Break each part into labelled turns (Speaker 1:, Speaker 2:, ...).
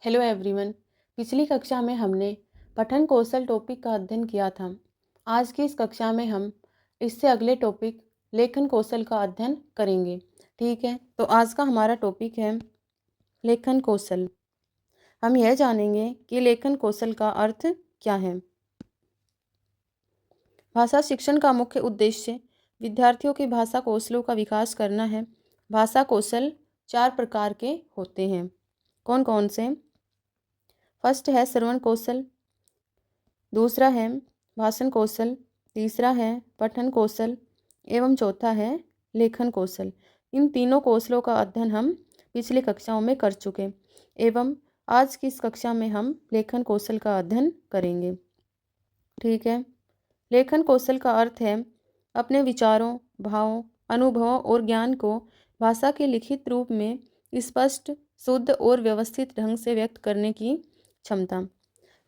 Speaker 1: Hello everyone. पिछली कक्षा में हमने पठन कौशल टॉपिक का अध्ययन किया था। आज की इस कक्षा में हम इससे अगले टॉपिक लेखन कौशल का अध्ययन करेंगे। ठीक है, तो आज का हमारा टॉपिक है लेखन कौशल। हम यह जानेंगे कि लेखन कौशल का अर्थ क्या है। भाषा शिक्षण का मुख्य उद्देश्य विद्यार्थियों के भाषा कौशलों का विकास करना है। भाषा कौशल 4 प्रकार के होते हैं। कौन कौन से? फर्स्ट है श्रवण कौशल, दूसरा है भाषण कौशल, तीसरा है पठन कौशल एवं चौथा है लेखन कौशल। इन तीनों कौशलों का अध्ययन हम पिछली कक्षाओं में कर चुके एवं आज की इस कक्षा में हम लेखन कौशल का अध्ययन करेंगे। ठीक है, लेखन कौशल का अर्थ है अपने विचारों, भावों, अनुभवों और ज्ञान को भाषा के लिखित रूप में स्पष्ट, शुद्ध और व्यवस्थित ढंग से व्यक्त करने की क्षमता।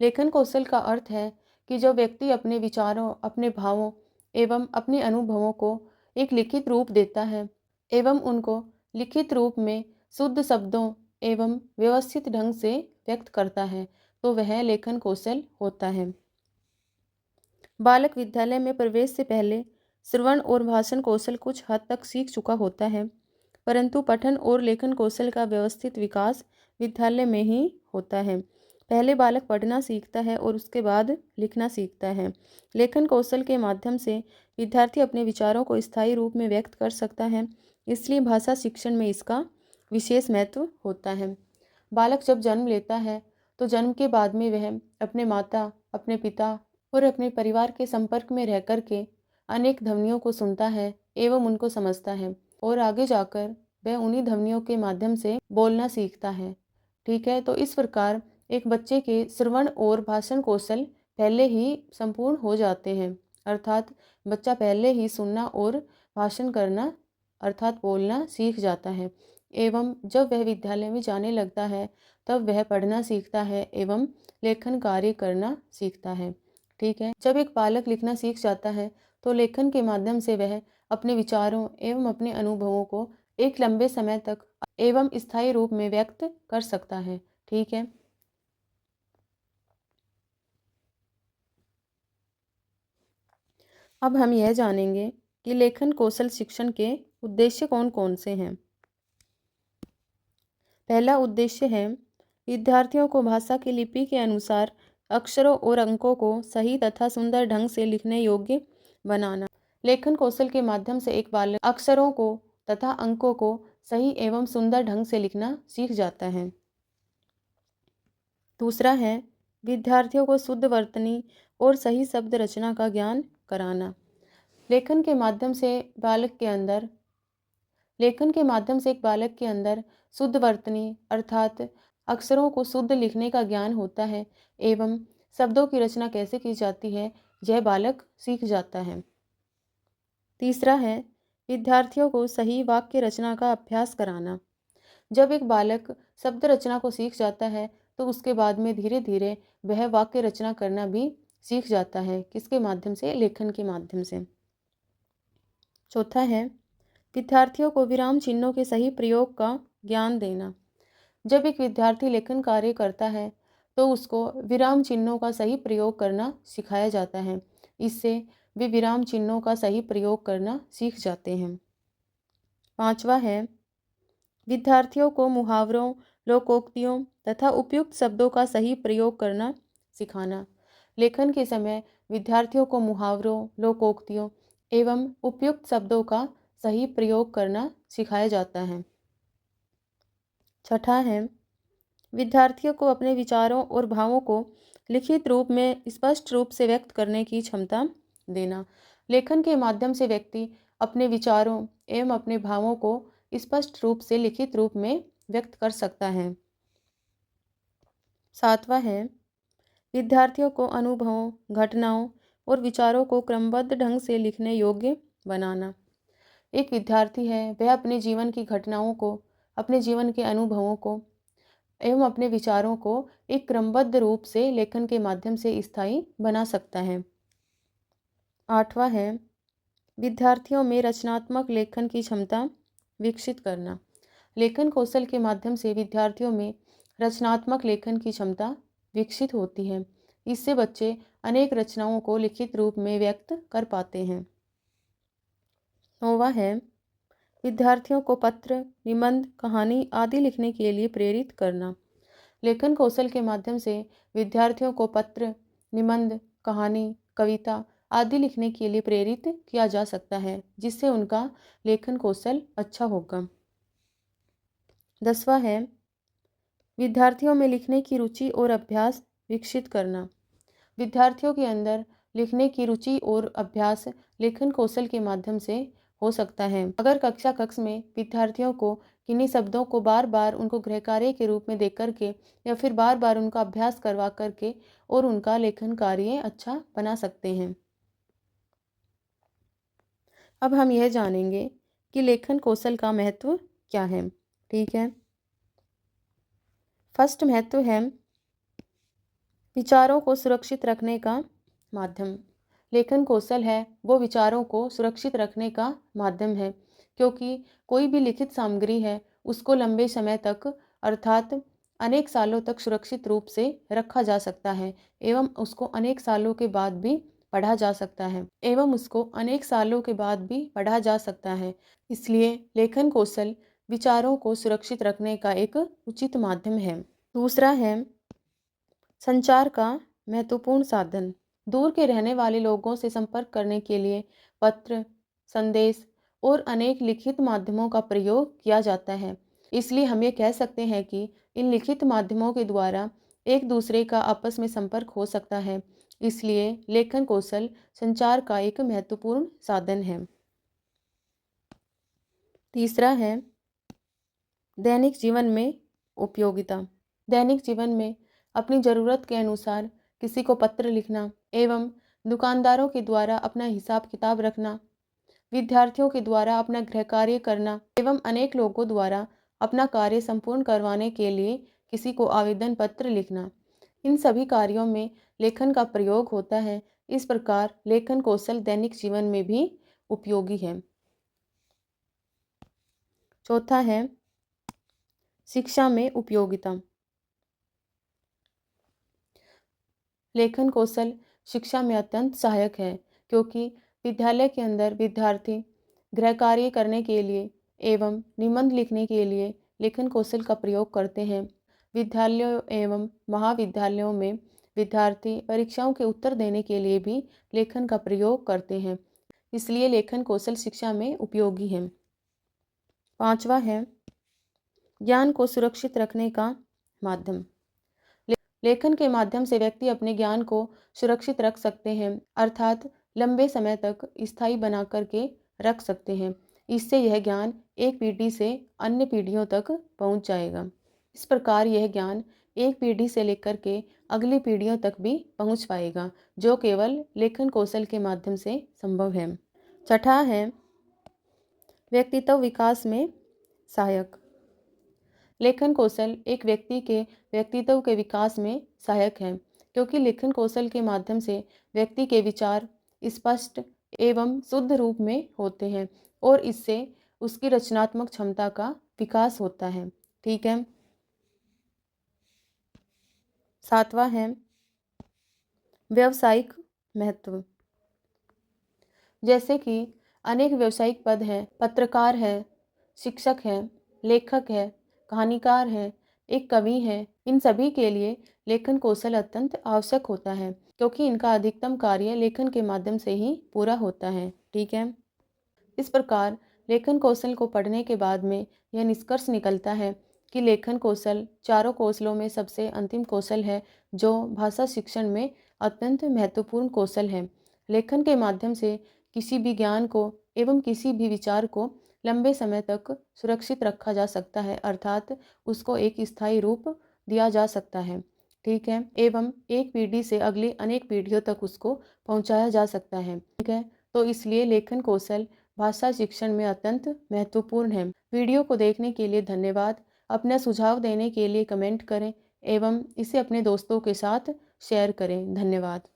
Speaker 1: लेखन कौशल का अर्थ है कि जो व्यक्ति अपने विचारों, अपने भावों एवं अपने अनुभवों को एक लिखित रूप देता है एवं उनको लिखित रूप में शुद्ध शब्दों एवं व्यवस्थित ढंग से व्यक्त करता है, तो वह लेखन कौशल होता है। बालक विद्यालय में प्रवेश से पहले श्रवण और भाषण कौशल कुछ हद तक सीख चुका होता है, परंतु पठन और लेखन कौशल का व्यवस्थित विकास विद्यालय में ही होता है। पहले बालक पढ़ना सीखता है और उसके बाद लिखना सीखता है। लेखन कौशल के माध्यम से विद्यार्थी अपने विचारों को स्थायी रूप में व्यक्त कर सकता है, इसलिए भाषा शिक्षण में इसका विशेष महत्व होता है। बालक जब जन्म लेता है तो जन्म के बाद में वह अपने माता, अपने पिता और अपने परिवार के संपर्क में रह कर के अनेक ध्वनियों को सुनता है एवं उनको समझता है और आगे जाकर वह उन्हीं ध्वनियों के माध्यम से बोलना सीखता है। ठीक है, तो इस प्रकार एक बच्चे के श्रवण और भाषण कौशल पहले ही संपूर्ण हो जाते हैं, अर्थात बच्चा पहले ही सुनना और भाषण करना अर्थात बोलना सीख जाता है एवं जब वह विद्यालय में जाने लगता है तब वह पढ़ना सीखता है एवं लेखन कार्य करना सीखता है। ठीक है, जब एक बालक लिखना सीख जाता है तो लेखन के माध्यम से वह अपने विचारों एवं अपने अनुभवों को एक लंबे समय तक एवं स्थायी रूप में व्यक्त कर सकता है। ठीक है, अब हम यह जानेंगे कि लेखन कौशल शिक्षण के उद्देश्य कौन कौन से हैं। पहला उद्देश्य है विद्यार्थियों को भाषा की लिपि के अनुसार अक्षरों और अंकों को सही तथा सुंदर ढंग से लिखने योग्य बनाना। लेखन कौशल के माध्यम से एक बालक अक्षरों को तथा अंकों को सही एवं सुंदर ढंग से लिखना सीख जाता है। दूसरा है विद्यार्थियों को शुद्ध वर्तनी और सही शब्द रचना का ज्ञान कराना। लेखन के माध्यम से एक बालक के अंदर शुद्ध वर्तनी अर्थात अक्षरों को शुद्ध लिखने का ज्ञान होता है एवं शब्दों की रचना कैसे की जाती है यह बालक सीख जाता है। तीसरा है विद्यार्थियों को सही वाक्य रचना का अभ्यास कराना। जब एक बालक शब्द रचना को सीख जाता है तो उसके बाद में धीरे धीरे वह वाक्य रचना करना भी सीख जाता है। किसके माध्यम से? लेखन के माध्यम से। चौथा है विद्यार्थियों को विराम चिन्हों के सही प्रयोग का ज्ञान देना। जब एक विद्यार्थी लेखन कार्य करता है तो उसको विराम चिन्हों का सही प्रयोग करना सिखाया जाता है। इससे वे विराम चिन्हों का सही प्रयोग करना सीख जाते हैं। पांचवा है विद्यार्थियों को मुहावरों, लोकोक्तियों तथा उपयुक्त शब्दों का सही प्रयोग करना सिखाना। लेखन के समय विद्यार्थियों को मुहावरों, लोकोक्तियों एवं उपयुक्त शब्दों का सही प्रयोग करना सिखाया जाता है। छठा है विद्यार्थियों को अपने विचारों और भावों को लिखित रूप में स्पष्ट रूप से व्यक्त करने की क्षमता देना। लेखन के माध्यम से व्यक्ति अपने विचारों एवं अपने भावों को स्पष्ट रूप से लिखित रूप में व्यक्त कर सकता है। सातवां है विद्यार्थियों को अनुभवों, घटनाओं और विचारों को क्रमबद्ध ढंग से लिखने योग्य बनाना। एक विद्यार्थी है वह अपने जीवन की घटनाओं को, अपने जीवन के अनुभवों को एवं अपने विचारों को एक क्रमबद्ध रूप से लेखन के माध्यम से स्थायी बना सकता है। आठवां है विद्यार्थियों में रचनात्मक लेखन की क्षमता विकसित करना। लेखन कौशल के माध्यम से विद्यार्थियों में रचनात्मक लेखन की क्षमता विकसित होती है। इससे बच्चे अनेक रचनाओं को लिखित रूप में व्यक्त कर पाते हैं। 9वां है विद्यार्थियों को पत्र, निबंध, कहानी आदि लिखने के लिए प्रेरित करना। लेखन कौशल के माध्यम से विद्यार्थियों को पत्र, निबंध, कहानी, कविता आदि लिखने के लिए प्रेरित किया जा सकता है, जिससे उनका लेखन कौशल अच्छा होगा। 10वां है विद्यार्थियों में लिखने की रुचि और अभ्यास विकसित करना। विद्यार्थियों के अंदर लिखने की रुचि और अभ्यास लेखन कौशल के माध्यम से हो सकता है। अगर कक्षा कक्ष में विद्यार्थियों को किन्हीं शब्दों को बार बार उनको गृह कार्य के रूप में देख करके या फिर बार बार उनका अभ्यास करवा करके और उनका लेखन कार्य अच्छा बना सकते हैं। अब हम यह जानेंगे कि लेखन कौशल का महत्व क्या है। ठीक है, फर्स्ट महत्व है विचारों को सुरक्षित रखने का माध्यम। लेखन कौशल है वो विचारों को सुरक्षित रखने का माध्यम है, क्योंकि कोई भी लिखित सामग्री है उसको लंबे समय तक अर्थात अनेक सालों तक सुरक्षित रूप से रखा जा सकता है एवं उसको अनेक सालों के बाद भी पढ़ा जा सकता है इसलिए लेखन कौशल विचारों को सुरक्षित रखने का एक उचित माध्यम है। दूसरा है संचार का महत्वपूर्ण साधन। दूर के रहने वाले लोगों से संपर्क करने के लिए पत्र, संदेश और अनेक लिखित माध्यमों का प्रयोग किया जाता है। इसलिए हम ये कह सकते हैं कि इन लिखित माध्यमों के द्वारा एक दूसरे का आपस में संपर्क हो सकता है। इसलिए लेखन कौशल संचार का एक महत्वपूर्ण साधन है। तीसरा है दैनिक जीवन में उपयोगिता। दैनिक जीवन में अपनी ज़रूरत के अनुसार किसी को पत्र लिखना एवं दुकानदारों के द्वारा अपना हिसाब किताब रखना, विद्यार्थियों के द्वारा अपना गृह कार्य करना एवं अनेक लोगों द्वारा अपना कार्य संपूर्ण करवाने के लिए किसी को आवेदन पत्र लिखना, इन सभी कार्यों में लेखन का प्रयोग होता है। इस प्रकार लेखन कौशल दैनिक जीवन में भी उपयोगी है। चौथा है शिक्षा में उपयोगिता। लेखन कौशल शिक्षा में अत्यंत सहायक है, क्योंकि विद्यालय के अंदर विद्यार्थी गृह कार्य करने के लिए एवं निबंध लिखने के लिए लेखन कौशल का प्रयोग करते हैं। विद्यालयों एवं महाविद्यालयों में विद्यार्थी परीक्षाओं के उत्तर देने के लिए भी लेखन का प्रयोग करते हैं। इसलिए लेखन कौशल शिक्षा में उपयोगी है। पांचवा है ज्ञान को सुरक्षित रखने का माध्यम। लेखन के माध्यम से व्यक्ति अपने ज्ञान को सुरक्षित रख सकते हैं, अर्थात लंबे समय तक स्थायी बना करके रख सकते हैं। इससे यह ज्ञान एक पीढ़ी से अन्य पीढ़ियों तक पहुंच जाएगा। इस प्रकार यह ज्ञान एक पीढ़ी से लेकर के अगली पीढ़ियों तक भी पहुंच पाएगा, जो केवल लेखन कौशल के माध्यम से संभव है। छठा है व्यक्तित्व विकास में सहायक। लेखन कौशल एक व्यक्ति के व्यक्तित्व के विकास में सहायक है, क्योंकि लेखन कौशल के माध्यम से व्यक्ति के विचार स्पष्ट एवं शुद्ध रूप में होते हैं और इससे उसकी रचनात्मक क्षमता का विकास होता है। ठीक है, सातवां है व्यावसायिक महत्व। जैसे कि अनेक व्यावसायिक पद हैं, पत्रकार है, शिक्षक है, लेखक है, कहानीकार है, एक कवि है, इन सभी के लिए लेखन कौशल अत्यंत आवश्यक होता है, क्योंकि इनका अधिकतम कार्य लेखन के माध्यम से ही पूरा होता है। ठीक है, इस प्रकार लेखन कौशल को पढ़ने के बाद में यह निष्कर्ष निकलता है कि लेखन कौशल चारों कौशलों में सबसे अंतिम कौशल है, जो भाषा शिक्षण में अत्यंत महत्वपूर्ण कौशल है। लेखन के माध्यम से किसी भी ज्ञान को एवं किसी भी विचार को लंबे समय तक सुरक्षित रखा जा सकता है, अर्थात उसको एक स्थायी रूप दिया जा सकता है। ठीक है, एवं एक पीढ़ी से अगली अनेक पीढ़ियों तक उसको पहुंचाया जा सकता है। ठीक है, तो इसलिए लेखन कौशल भाषा शिक्षण में अत्यंत महत्वपूर्ण है। वीडियो को देखने के लिए धन्यवाद। अपना सुझाव देने के लिए कमेंट करें एवं इसे अपने दोस्तों के साथ शेयर करें। धन्यवाद।